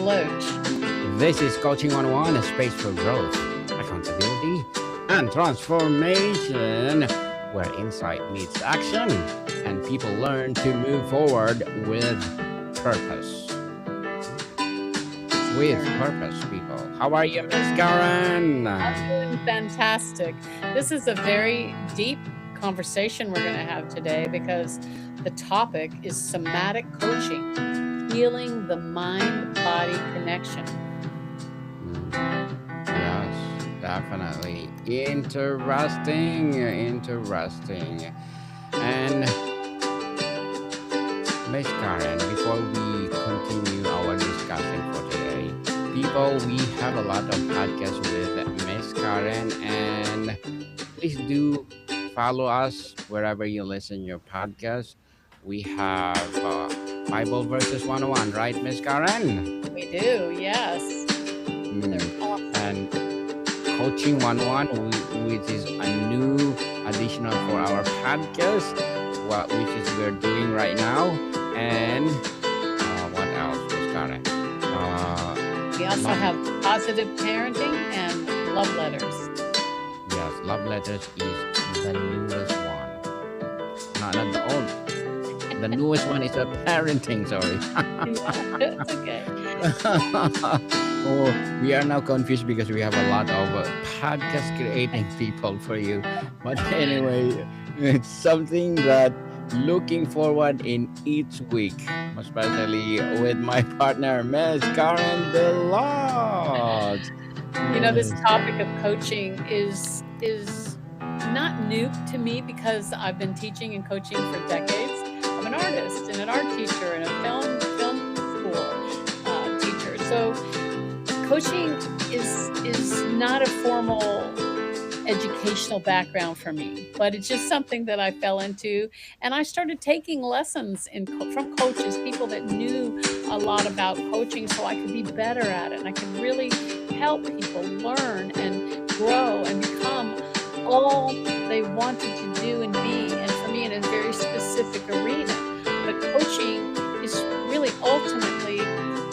Deloach. This is Coaching 101, a space for growth, accountability, and transformation, where insight meets action and people learn to move forward with purpose. With Very purpose, people. How are you, Miss Karen? I'm doing fantastic. This is a very deep conversation we're going to have today because the topic is somatic coaching, healing the mind body connection. Yes, definitely. Interesting, interesting. And Miss Karen, before we continue our discussion for today, people, we have a lot of podcasts with Miss Karen, and please do follow us wherever you listen your podcast. We have Bible Verses 101, right, Miss Karen? We do, yes. They're Mm. awesome. And Coaching 101, which is a new additional for our podcast, which is we're doing right now. And what else, Miss Karen? We also Love, have positive parenting and love letters. yes, Love Letters is the newest one. Not the old. The newest one is a parenting, sorry. Yeah, it's okay. Oh, we are now confused because we have a lot of podcast creating people for you. But anyway, it's something that looking forward in each week, especially with my partner, Miss Karen Delotte. This Yes. topic of coaching is not new to me because I've been teaching and coaching for decades. I'm an artist and an art teacher and a film school teacher. So coaching is not a formal educational background for me, but it's just something that I fell into, and I started taking lessons from coaches, people that knew a lot about coaching, so I could be better at it, and I could really help people learn and grow and become all they wanted to do and be, and for me in a very specific arena. But coaching is really ultimately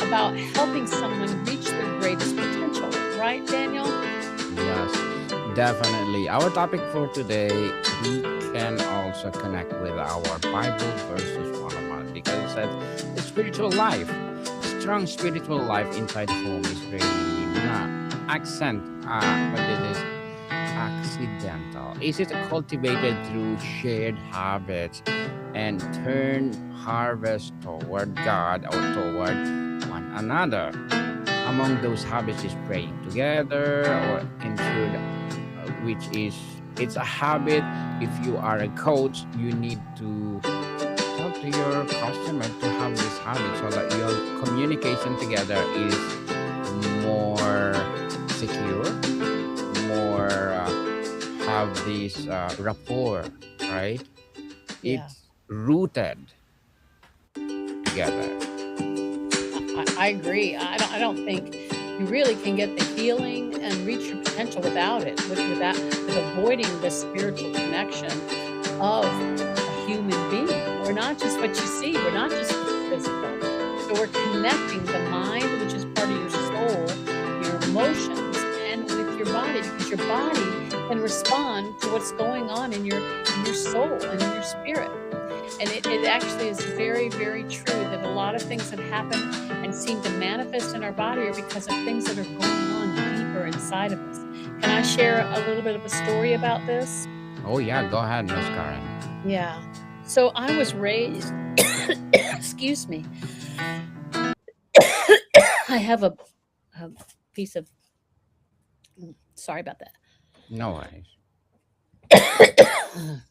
about helping someone reach their greatest potential, right, Daniel? Yes, definitely. Our topic for today, we can also connect with our Bible verses 101 because it says the spiritual life, strong spiritual life inside home is really not but it is accidental. Is it cultivated through shared habits and turn harvest toward God or toward one another? Among those habits is praying together or ensured, which is it's a habit. If you are a coach, you need to talk to your customer to have this habit so that your communication together is more secure, more have this rapport, right? Yeah. It's rooted together. I agree. I don't think you really can get the healing and reach your potential without it, with avoiding the spiritual connection of a human being. We're not just what you see. We're not just physical. So we're connecting the mind, which is part of your soul, your emotions, and with your body, because your body can respond to what's going on in your soul and in your spirit. And it actually is very, very true that a lot of things that happen and seem to manifest in our body are because of things that are going on deeper inside of us. Can I share a little bit of a story about this? Oh yeah, go ahead, Miss Karen. Yeah. So I was raised, excuse me, I have a piece of, sorry about No worries. that.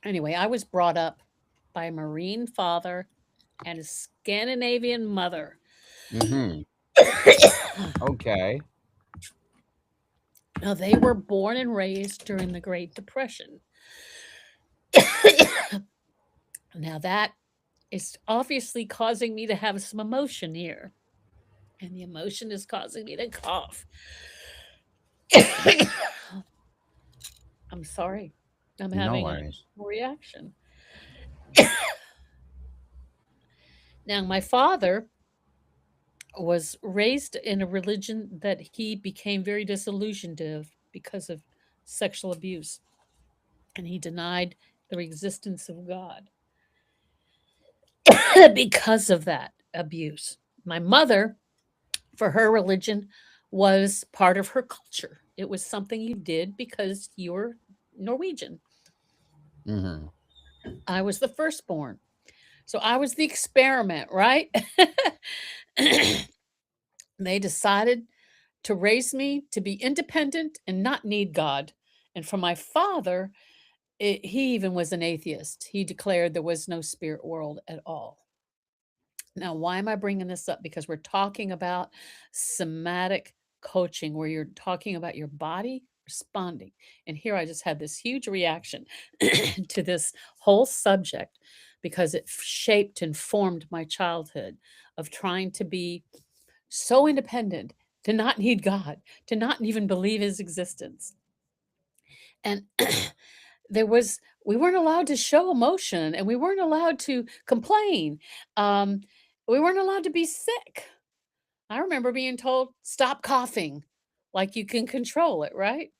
Anyway, I was brought up by a Marine father and a Scandinavian mother. Mm-hmm. Okay. Now, they were born and raised during the Great Depression. Now, that is obviously causing me to have some emotion here, and the emotion is causing me to cough. I'm sorry. I'm No having an worries. emotional reaction. Now, my father was raised in a religion that he became very disillusioned of because of sexual abuse, and he denied the existence of God because of that abuse. My mother, for her religion, was part of her culture. It was something you did because you were Norwegian. Mm-hmm. I was the firstborn. So I was the experiment, right? They decided to raise me to be independent and not need God. And for my father, he even was an atheist. He declared there was no spirit world at all. Now, why am I bringing this up? Because we're talking about somatic coaching, where you're talking about your body responding. And here I just had this huge reaction to this whole subject because it shaped and formed my childhood of trying to be so independent, to not need God, to not even believe his existence. And we weren't allowed to show emotion and we weren't allowed to complain. Um, we weren't allowed to be sick. I remember being told, stop coughing, like you can control it, right?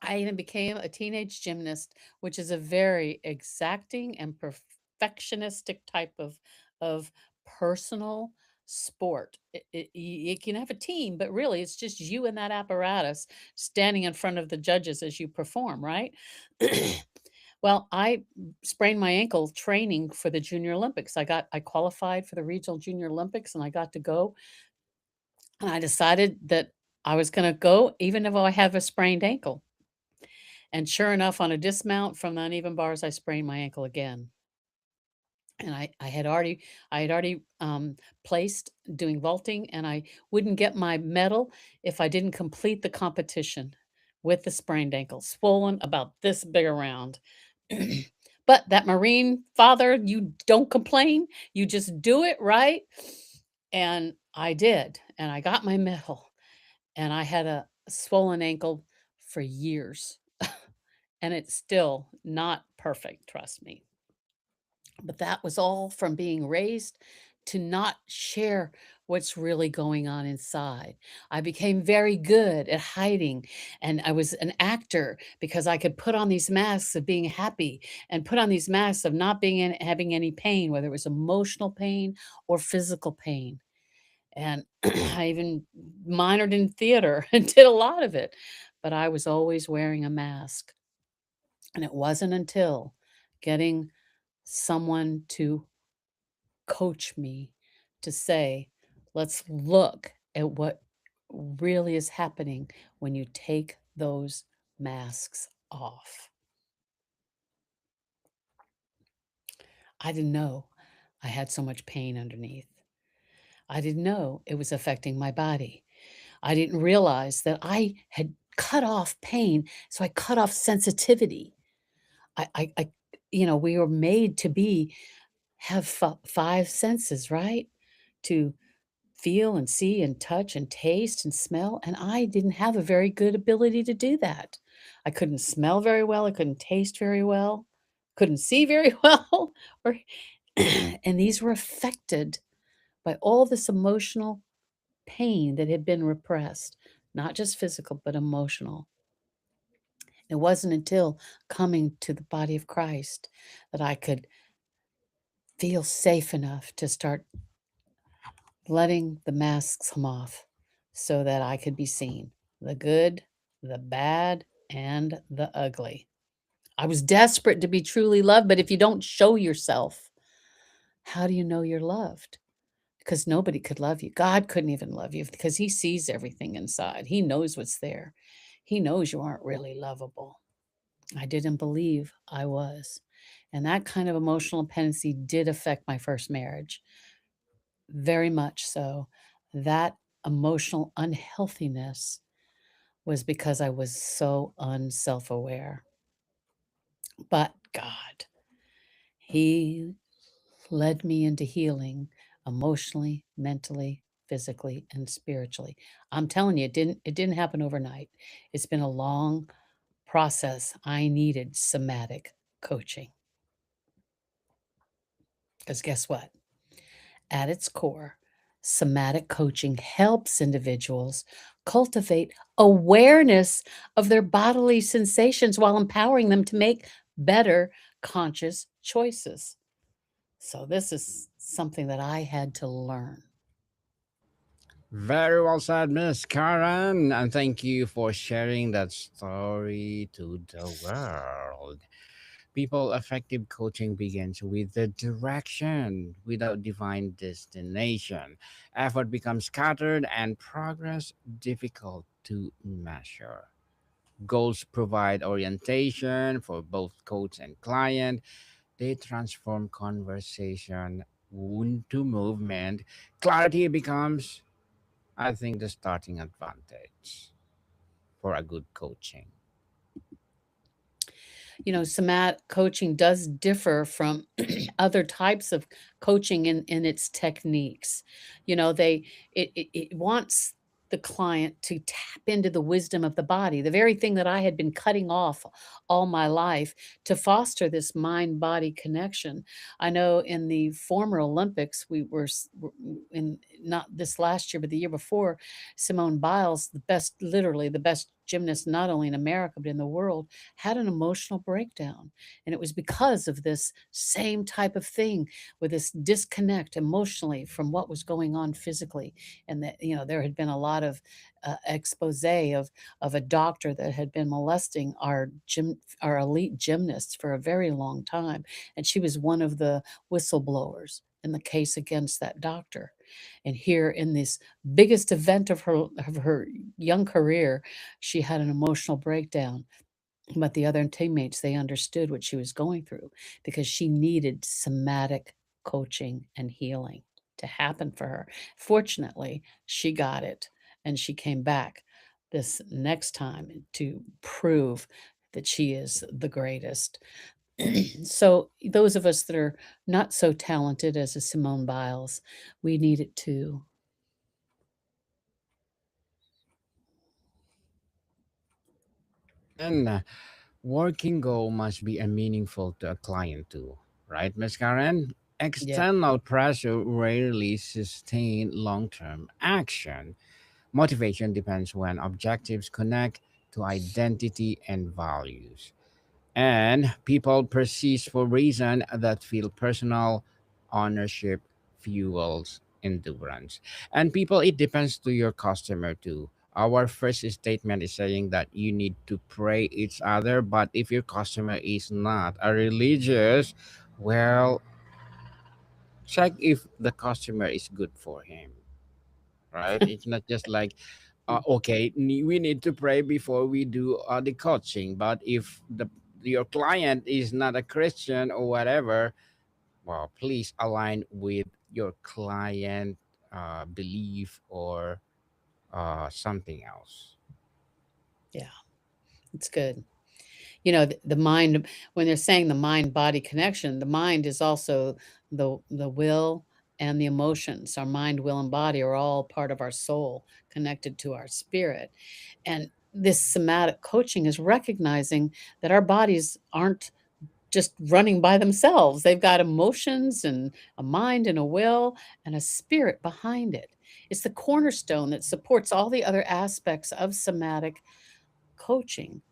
I even became a teenage gymnast, which is a very exacting and perfectionistic type of personal sport. You can have a team, but really it's just you and that apparatus standing in front of the judges as you perform, right? Well, I sprained my ankle training for the Junior Olympics. I qualified for the regional Junior Olympics and I got to go, and I decided that I was going to go even if I have a sprained ankle. And sure enough, on a dismount from the uneven bars, I sprained my ankle again. And I had already placed doing vaulting, and I wouldn't get my medal if I didn't complete the competition with the sprained ankle, swollen about this big around. But that Marine father, you don't complain, you just do it, right? And I did, and I got my medal, and I had a swollen ankle for years. And it's still not perfect, trust me. But that was all from being raised to not share what's really going on inside. I became very good at hiding, and I was an actor because I could put on these masks of being happy and put on these masks of not being having any pain, whether it was emotional pain or physical pain. And I even minored in theater and did a lot of it, but I was always wearing a mask. And it wasn't until getting someone to coach me to say, let's look at what really is happening when you take those masks off. I didn't know I had so much pain underneath. I didn't know it was affecting my body. I didn't realize that I had cut off pain, so I cut off sensitivity. I we were made to be have five senses, right? To feel and see and touch and taste and smell, and I didn't have a very good ability to do that. I couldn't smell very well, I couldn't taste very well, couldn't see very well, or and these were affected by all this emotional pain that had been repressed, not just physical, but emotional. It wasn't until coming to the body of Christ that I could feel safe enough to start letting the masks come off so that I could be seen, the good, the bad, and the ugly. I was desperate to be truly loved, but if you don't show yourself, how do you know you're loved? Because nobody could love you. God couldn't even love you because He sees everything inside. He knows what's there. He knows you aren't really lovable. I didn't believe I was. And that kind of emotional dependency did affect my first marriage, very much so. That emotional unhealthiness was because I was so unself aware. But God, He led me into healing emotionally, mentally, physically, and spiritually. I'm telling you, it didn't happen overnight. It's been a long process. I needed somatic coaching. Because guess what? At its core, somatic coaching helps individuals cultivate awareness of their bodily sensations while empowering them to make better conscious choices. So, this is something that I had to learn. Very well said, Miss Karen, and thank you for sharing that story to the world. People effective coaching begins with the direction without defined destination. Effort becomes scattered and progress difficult to measure. Goals provide orientation for both coach and client. They transform conversation into movement. Clarity becomes, I think, the starting advantage for a good coaching. Somatic coaching does differ from other types of coaching in its techniques. It wants the client to tap into the wisdom of the body, the very thing that I had been cutting off all my life, to foster this mind body connection. I know in the former Olympics, in not this last year, but the year before, Simone Biles, literally the best gymnast, not only in America, but in the world, had an emotional breakdown. And it was because of this same type of thing, with this disconnect emotionally from what was going on physically. And that, there had been a lot of expose of a doctor that had been molesting our elite gymnasts for a very long time. And she was one of the whistleblowers in the case against that doctor. And here in this biggest event of her young career, she had an emotional breakdown. But the other teammates, they understood what she was going through, because she needed somatic coaching and healing to happen for her. Fortunately, she got it, and she came back this next time to prove that she is the greatest. So, those of us that are not so talented as a Simone Biles, we need it too. And working goal must be a meaningful to a client too, right, Miss Karen? Yeah. External pressure rarely sustain long-term action. Motivation depends when objectives connect to identity and values. And people persist for reasons that feel personal. Ownership fuels endurance. And people, it depends to your customer too. Our first statement is saying that you need to pray each other, but if your customer is not a religious, well, check if the customer is good for him, right? It's not just like, okay, we need to pray before we do the coaching. But if your client is not a Christian or whatever, well, please align with your client belief or something else. Yeah, it's good. The mind, when they're saying the mind body connection, the mind is also the will and the emotions. Our mind, will, and body are all part of our soul, connected to our spirit. And this somatic coaching is recognizing that our bodies aren't just running by themselves. They've got emotions and a mind and a will and a spirit behind it. It's the cornerstone that supports all the other aspects of somatic coaching.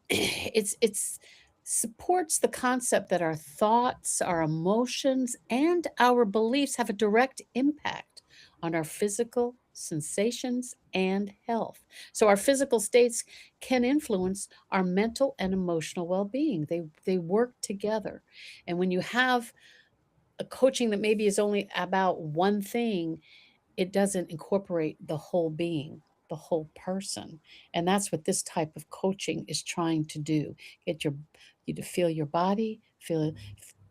It's supports the concept that our thoughts, our emotions, and our beliefs have a direct impact on our physical sensations and health. So our physical states can influence our mental and emotional well-being. They work together. And when you have a coaching that maybe is only about one thing, it doesn't incorporate the whole being, the whole person. And that's what this type of coaching is trying to do. Get you to feel your body,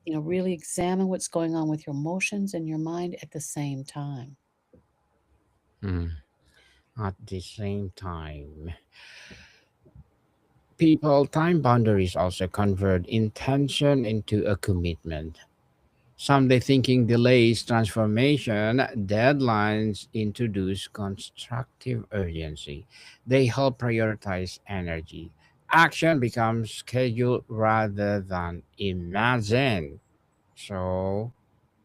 really examine what's going on with your emotions and your mind at the same time. Mm. At the same time, people time boundaries also convert intention into a commitment. Someday thinking delays transformation, deadlines introduce constructive urgency. They help prioritize energy. Action becomes scheduled rather than imagined. So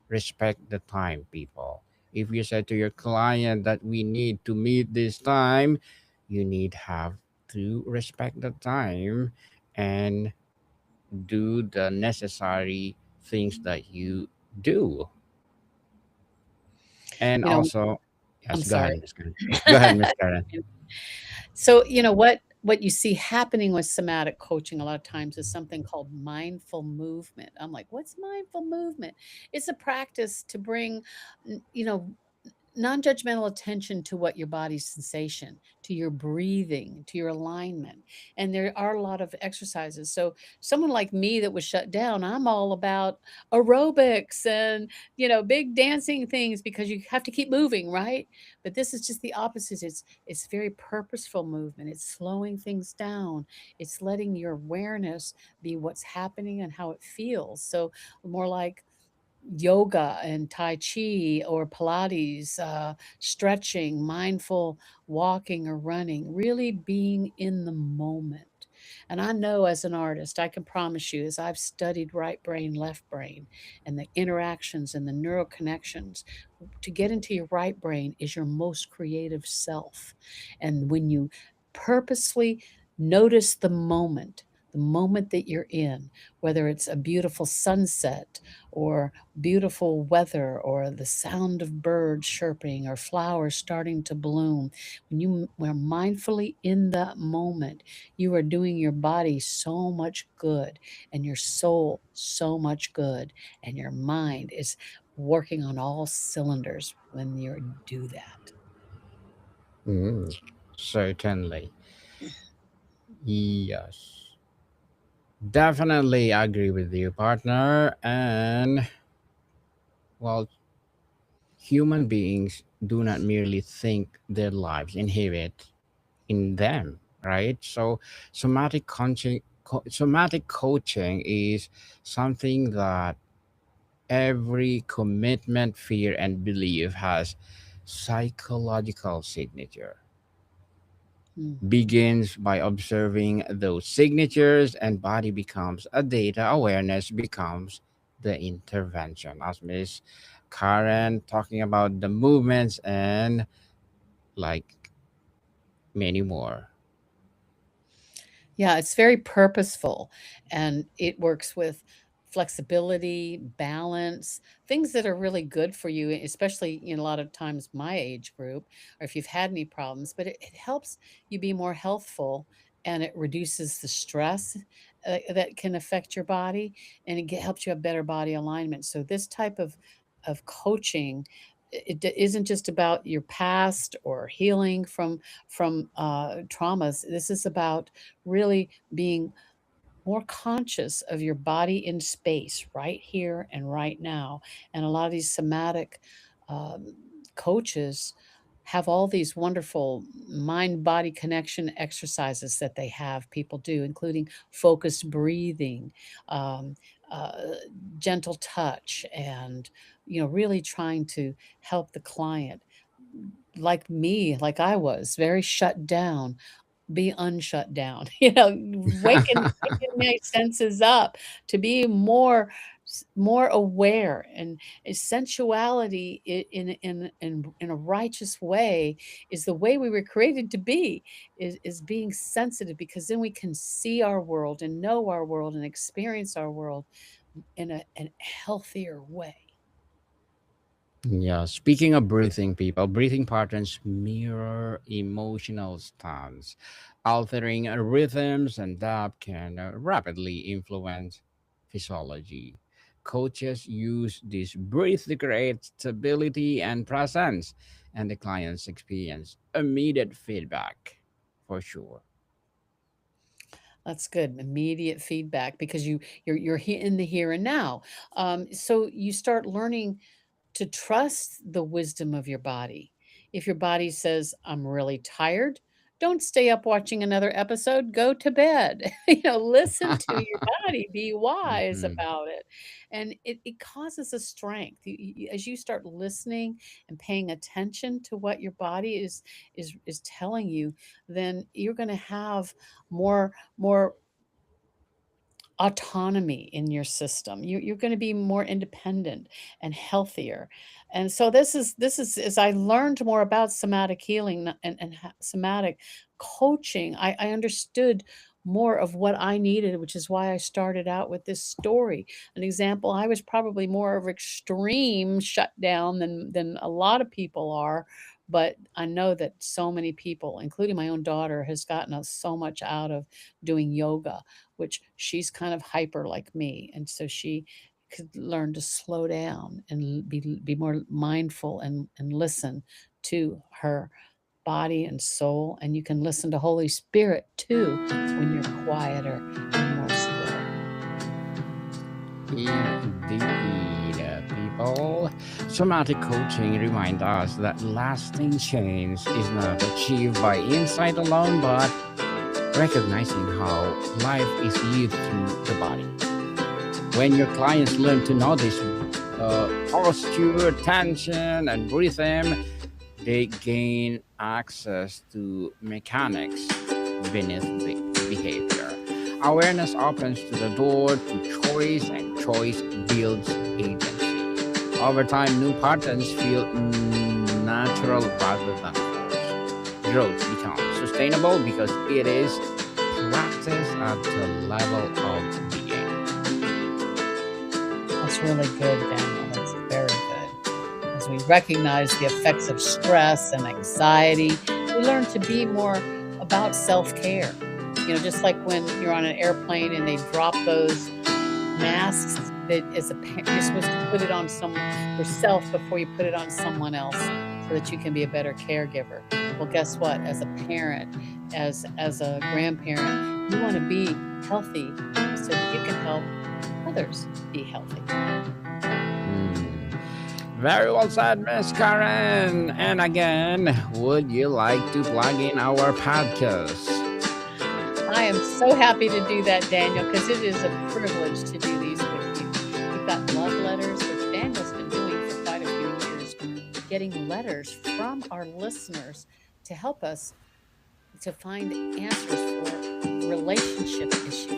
respect the time, people. If you said to your client that we need to meet this time, you need have to respect the time and do the necessary things that you do. And You know, also, I'm yes, go sorry. ahead, Miss Karen. Go ahead, Miss Karen. So, what you see happening with somatic coaching a lot of times is something called mindful movement. I'm like, what's mindful movement? It's a practice to bring, n- you know, non-judgmental attention to what your body's sensation, to your breathing, to your alignment. And there are a lot of exercises. So someone like me that was shut down, I'm all about aerobics and, big dancing things because you have to keep moving, right? But this is just the opposite. It's very purposeful movement. It's slowing things down. It's letting your awareness be what's happening and how it feels. So more like yoga and tai chi or pilates, stretching, mindful walking or running, really being in the moment. And I know as an artist, I can promise you, as I've studied right brain, left brain, and the interactions and the neural connections, to get into your right brain is your most creative self. And when you purposely notice the moment that you're in, whether it's a beautiful sunset or beautiful weather or the sound of birds chirping or flowers starting to bloom, when you are mindfully in that moment, you are doing your body so much good and your soul so much good, and your mind is working on all cylinders when you do that. Mm, certainly. Yes. Definitely agree with you, partner. And, well, human beings do not merely think their lives inherit in them, right? So somatic coaching is something that every commitment, fear, and belief has psychological signature. Mm. Begins by observing those signatures, and body becomes a data, awareness becomes the intervention, as Miss Karen talking about the movements and like many more. Yeah, it's very purposeful and it works with flexibility, balance, things that are really good for you, especially in a lot of times my age group, or if you've had any problems, but it helps you be more healthful and it reduces the stress that can affect your body, and helps you have better body alignment. So this type of coaching, it isn't just about your past or healing from traumas. This is about really being more conscious of your body in space right here and right now. And a lot of these somatic um, coaches have all these wonderful mind body connection exercises that they have people do, including focused breathing, um, uh, gentle touch, and really trying to help the client, like me, like I was very shut down, be unshut down, waking my senses up to be more aware, and sensuality in a righteous way is the way we were created to be, is being sensitive, because then we can see our world and know our world and experience our world in a healthier way. Yeah, speaking of breathing, people, breathing patterns mirror emotional stance, altering rhythms and that can rapidly influence physiology. Coaches use this breath to create stability and presence, and the clients experience immediate feedback for sure. That's good. Immediate feedback because you're in the here and now. So you start learning to trust the wisdom of your body. If your body says, I'm really tired, don't stay up watching another episode, go to bed. Listen to your body, be wise Mhm. about it. And it causes a strength. As you start listening and paying attention to what your body is telling you, then you're going to have more autonomy in your system. You're going to be more independent and healthier. And so this is as I learned more about somatic healing and somatic coaching, I understood more of what I needed, which is why I started out with this story. An example, I was probably more of extreme shutdown than a lot of people are, but I know that so many people, including my own daughter, has gotten us so much out of doing yoga, which she's kind of hyper like me. And so she could learn to slow down and be more mindful and listen to her body and soul. And you can listen to Holy Spirit too when you're quieter and more still. Indeed, people. Somatic coaching reminds us that lasting change is not achieved by insight alone, but recognizing how life is lived through the body. When your clients learn to notice posture, tension, and rhythm, they gain access to mechanics beneath behavior. Awareness opens to the door to choice, and choice builds agency. Over time, new patterns feel natural rather than forced. Growth becomes sustainable because it is practiced at the level of being. That's really good, Daniel. That's very good. As we recognize the effects of stress and anxiety, we learn to be more about self-care. Just like when you're on an airplane and they drop those masks, that as a parent, you're supposed to put it on yourself before you put it on someone else, so that you can be a better caregiver. Well, guess what? As a parent, as a grandparent, you want to be healthy so that you can help others be healthy. Very well said, Miss Karen. And again, would you like to plug in our podcast? I am so happy to do that, Daniel, because it is a privilege to do these with you. We've got love letters, which Daniel's been doing for quite a few years, getting letters from our listeners to help us to find answers for relationship issues.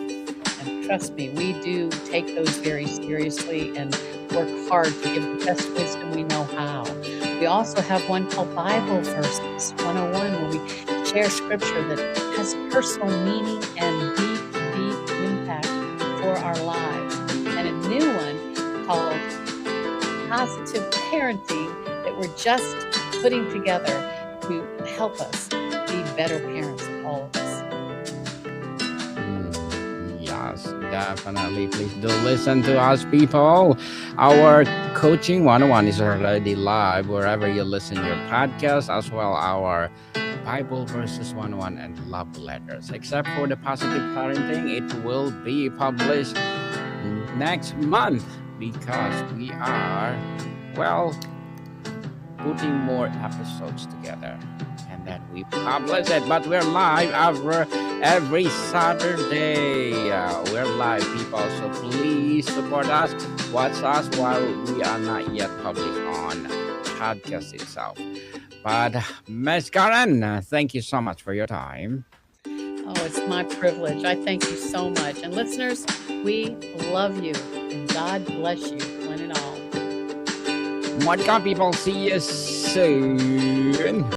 And trust me, we do take those very seriously and work hard to give the best wisdom we know how. We also have one called Bible Verses 101, where we share scripture that has personal meaning and deep impact for our lives. And a new one called Positive Parenting that we're just putting together to help us be better parents, all of us. Yes, definitely. Please do listen to us, people. Our Coaching 101 is already live wherever you listen to your podcast, as well our Bible Verses 101 and Love Letters. Except for the Positive Parenting, it will be published next month because we are, putting more episodes together. And then we publish it, but we're live every Saturday. We're live, people, so please support us. Watch us while we are not yet published on podcast itself. But Ms. Karen, thank you so much for your time. Oh, it's my privilege. I thank you so much. And listeners, we love you. And God bless you, one and all. What can people see you soon?